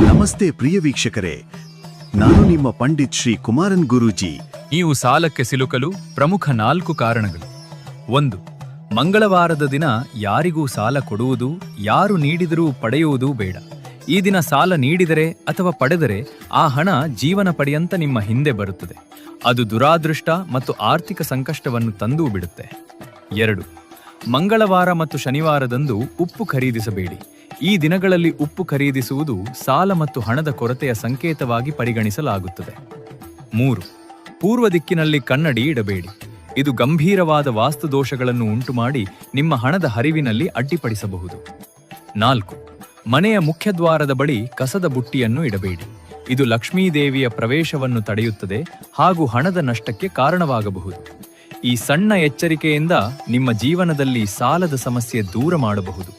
ನಮಸ್ತೆ ಪ್ರಿಯ ವೀಕ್ಷಕರೇ, ನಾನು ನಿಮ್ಮ ಪಂಡಿತ್ ಶ್ರೀ ಕುಮಾರನ್ ಗುರೂಜಿ. ನೀವು ಸಾಲಕ್ಕೆ ಸಿಲುಕಲು ಪ್ರಮುಖ 4 ಕಾರಣಗಳು. 1. ಮಂಗಳವಾರದ ದಿನ ಯಾರಿಗೂ ಸಾಲ ಕೊಡುವುದು, ಯಾರು ನೀಡಿದರೂ ಪಡೆಯುವುದೂ ಬೇಡ. ಈ ದಿನ ಸಾಲ ನೀಡಿದರೆ ಅಥವಾ ಪಡೆದರೆ ಆ ಹಣ ಜೀವನ ಪರ್ಯಂತ ನಿಮ್ಮ ಹಿಂದೆ ಬರುತ್ತದೆ. ಅದು ದುರಾದೃಷ್ಟ ಮತ್ತು ಆರ್ಥಿಕ ಸಂಕಷ್ಟವನ್ನು ತಂದೂ ಬಿಡುತ್ತೆ. 2. ಮಂಗಳವಾರ ಮತ್ತು ಶನಿವಾರದಂದು ಉಪ್ಪು ಖರೀದಿಸಬೇಡಿ. ಈ ದಿನಗಳಲ್ಲಿ ಉಪ್ಪು ಖರೀದಿಸುವುದು ಸಾಲ ಮತ್ತು ಹಣದ ಕೊರತೆಯ ಸಂಕೇತವಾಗಿ ಪರಿಗಣಿಸಲಾಗುತ್ತದೆ. 3. ಪೂರ್ವ ದಿಕ್ಕಿನಲ್ಲಿ ಕನ್ನಡಿ ಇಡಬೇಡಿ. ಇದು ಗಂಭೀರವಾದ ವಾಸ್ತುದೋಷಗಳನ್ನು ಉಂಟುಮಾಡಿ ನಿಮ್ಮ ಹಣದ ಹರಿವಿನಲ್ಲಿ ಅಡ್ಡಿಪಡಿಸಬಹುದು. 4. ಮನೆಯ ಮುಖ್ಯದ್ವಾರದ ಬಳಿ ಕಸದ ಬುಟ್ಟಿಯನ್ನು ಇಡಬೇಡಿ. ಇದು ಲಕ್ಷ್ಮೀದೇವಿಯ ಪ್ರವೇಶವನ್ನು ತಡೆಯುತ್ತದೆ ಹಾಗೂ ಹಣದ ನಷ್ಟಕ್ಕೆ ಕಾರಣವಾಗಬಹುದು. ಈ ಸಣ್ಣ ಎಚ್ಚರಿಕೆಯಿಂದ ನಿಮ್ಮ ಜೀವನದಲ್ಲಿ ಸಾಲದ ಸಮಸ್ಯೆ ದೂರ ಮಾಡಬಹುದು.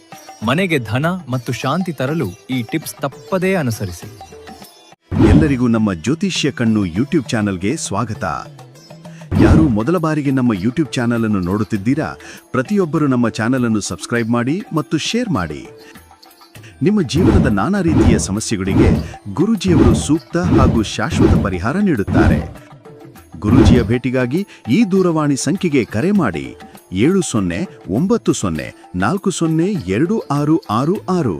ಮನೆಗೆ ಧನ ಮತ್ತು ಶಾಂತಿ ತರಲು ಈ ಟಿಪ್ಸ್ ತಪ್ಪದೇ ಅನುಸರಿಸಿ. ಎಲ್ಲರಿಗೂ ನಮ್ಮ ಜ್ಯೋತಿಷ್ಯ ಕಣ್ಣು ಯೂಟ್ಯೂಬ್ ಚಾನಲ್ಗೆ ಸ್ವಾಗತ. ಯಾರು ಮೊದಲ ಬಾರಿಗೆ ನಮ್ಮ ಯೂಟ್ಯೂಬ್ ಚಾನಲ್ ಅನ್ನು ನೋಡುತ್ತಿದ್ದೀರಾ, ಪ್ರತಿಯೊಬ್ಬರು ನಮ್ಮ ಚಾನಲ್ ಅನ್ನು ಸಬ್ಸ್ಕ್ರೈಬ್ ಮಾಡಿ ಮತ್ತು ಶೇರ್ ಮಾಡಿ. ನಿಮ್ಮ ಜೀವನದ ನಾನಾ ರೀತಿಯ ಸಮಸ್ಯೆಗಳಿಗೆ ಗುರೂಜಿಯವರು ಸೂಕ್ತ ಹಾಗೂ ಶಾಶ್ವತ ಪರಿಹಾರ ನೀಡುತ್ತಾರೆ. ಗುರೂಜಿಯ ಭೇಟಿಗಾಗಿ ಈ ದೂರವಾಣಿ ಸಂಖ್ಯೆಗೆ ಕರೆ ಮಾಡಿ 7090402666.